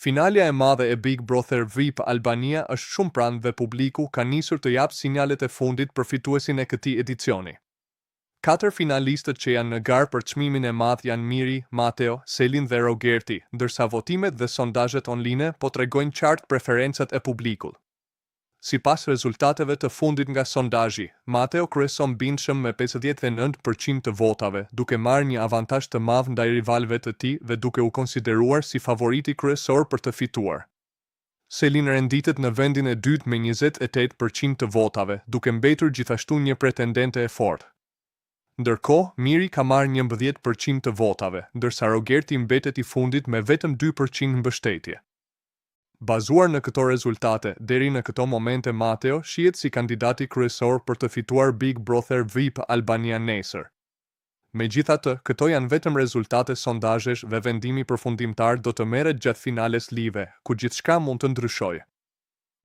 Finalja e madhe e Big Brother VIP Albania është shumë pranë dhe publiku ka nisur të japë sinjalet e fundit për fituesin e këtij edicioni. 4 finalistët që janë në garë për çmimin e madh janë Miri, Mateo, Selin dhe Rogerti, ndërsa votimet dhe sondazhet online po tregojnë qartë preferencat e publikut. Sipas rezultateve të fundit nga sondazhi, Mateo kryeson bindshëm me 59% të votave, duke marrë një avantazh të madh ndaj rivalëve të tij dhe duke u konsideruar si favoriti kryesor për të fituar. Selin renditet në vendin e dytë me 28% të votave, duke mbetur gjithashtu një pretendente e fortë. Ndërkohë, Miri ka marrë 11% të votave, ndërsa Rogerti mbetet i fundit me vetëm 2% mbështetje. Bazuar në këto rezultate, deri në këto momente Mateo shihet si kandidati kryesor për të fituar Big Brother VIP Albania nesër. Megjithatë, këto janë vetëm rezultate sondazhesh dhe vendimi përfundimtar do të merret gjatë finales live, ku gjithçka mund të ndryshojë.